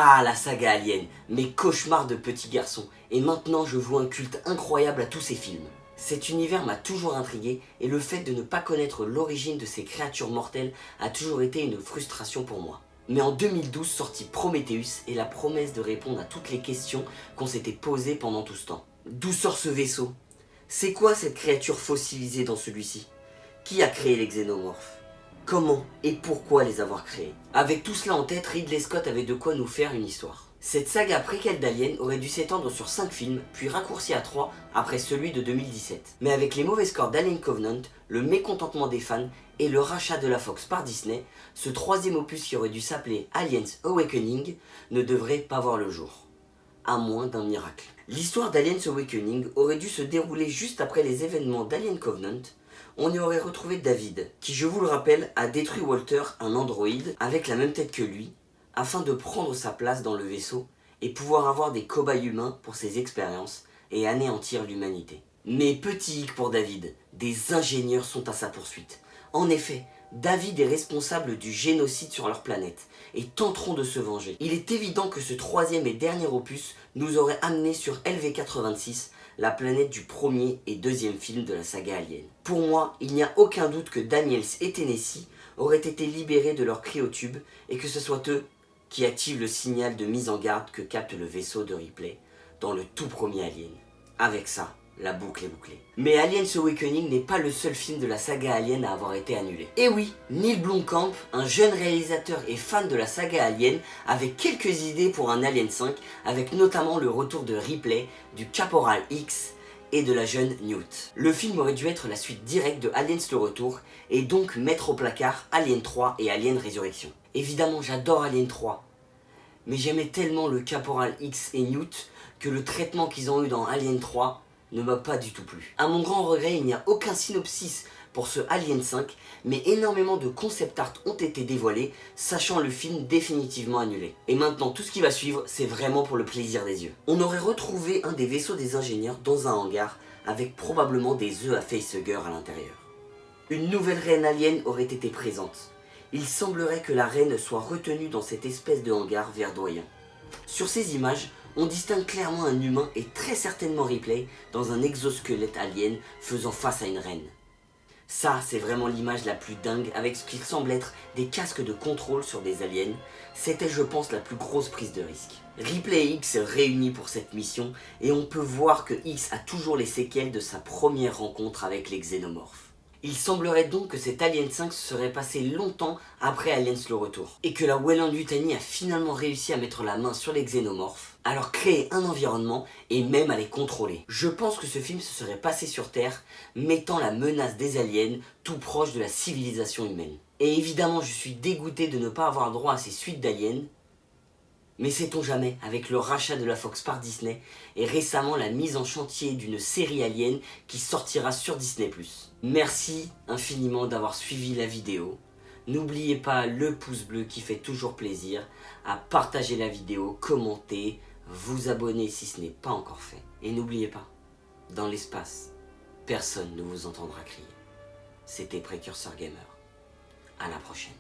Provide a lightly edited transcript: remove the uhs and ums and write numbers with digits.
Ah, la saga Alien, mes cauchemars de petit garçon, et maintenant je voue un culte incroyable à tous ces films. Cet univers m'a toujours intrigué, et le fait de ne pas connaître l'origine de ces créatures mortelles a toujours été une frustration pour moi. Mais en 2012 sortit Prometheus et la promesse de répondre à toutes les questions qu'on s'était posées pendant tout ce temps. D'où sort ce vaisseau? C'est quoi cette créature fossilisée dans celui-ci? Qui a créé les xénomorphes? Comment et pourquoi les avoir créés? Avec tout cela en tête, Ridley Scott avait de quoi nous faire une histoire. Cette saga préquelle d'Alien aurait dû s'étendre sur 5 films, puis raccourci à 3 après celui de 2017. Mais avec les mauvais scores d'Alien Covenant, le mécontentement des fans et le rachat de la Fox par Disney, ce troisième opus qui aurait dû s'appeler Aliens Awakening ne devrait pas voir le jour. À moins d'un miracle. L'histoire d'Aliens Awakening aurait dû se dérouler juste après les événements d'Alien Covenant. On y aurait retrouvé David, qui, je vous le rappelle, a détruit Walter, un androïde, avec la même tête que lui, afin de prendre sa place dans le vaisseau et pouvoir avoir des cobayes humains pour ses expériences et anéantir l'humanité. Mais petit hic pour David, des ingénieurs sont à sa poursuite. En effet, David est responsable du génocide sur leur planète et tenteront de se venger. Il est évident que ce troisième et dernier opus nous aurait amené sur LV-86, la planète du premier et deuxième film de la saga Alien. Pour moi, il n'y a aucun doute que Daniels et Tennessee auraient été libérés de leur cryotube et que ce soit eux qui activent le signal de mise en garde que capte le vaisseau de Ripley dans le tout premier Alien. Avec ça, la boucle est bouclée. Mais Aliens Awakening n'est pas le seul film de la saga Alien à avoir été annulé. Et oui, Neil Blomkamp, un jeune réalisateur et fan de la saga Alien, avait quelques idées pour un Alien 5, avec notamment le retour de Ripley, du Caporal X et de la jeune Newt. Le film aurait dû être la suite directe de Aliens le Retour, et donc mettre au placard Alien 3 et Alien Résurrection. Évidemment, j'adore Alien 3, mais j'aimais tellement le Caporal X et Newt que le traitement qu'ils ont eu dans Alien 3 ne m'a pas du tout plu. À mon grand regret, il n'y a aucun synopsis pour ce Alien 5, mais énormément de concept art ont été dévoilés, sachant le film définitivement annulé. Et maintenant, tout ce qui va suivre, c'est vraiment pour le plaisir des yeux. On aurait retrouvé un des vaisseaux des ingénieurs dans un hangar, avec probablement des œufs à facehugger à l'intérieur. Une nouvelle reine alien aurait été présente. Il semblerait que la reine soit retenue dans cette espèce de hangar verdoyant. Sur ces images, on distingue clairement un humain et très certainement Ripley dans un exosquelette alien faisant face à une reine. Ça, c'est vraiment l'image la plus dingue avec ce qui semble être des casques de contrôle sur des aliens. C'était, je pense, la plus grosse prise de risque. Ripley et X réunis pour cette mission et on peut voir que X a toujours les séquelles de sa première rencontre avec les xénomorphes. Il semblerait donc que cet Alien 5 se serait passé longtemps après Aliens le Retour, et que la Weyland-Yutani a finalement réussi à mettre la main sur les xénomorphes, à leur créer un environnement et même à les contrôler. Je pense que ce film se serait passé sur Terre, mettant la menace des aliens tout proche de la civilisation humaine. Et évidemment, je suis dégoûté de ne pas avoir droit à ces suites d'Aliens, mais sait-on jamais, avec le rachat de la Fox par Disney, et récemment la mise en chantier d'une série Alien qui sortira sur Disney+. Merci infiniment d'avoir suivi la vidéo. N'oubliez pas le pouce bleu qui fait toujours plaisir, à partager la vidéo, commenter, vous abonner si ce n'est pas encore fait. Et n'oubliez pas, dans l'espace, personne ne vous entendra crier. C'était Précurseur Gamer. À la prochaine.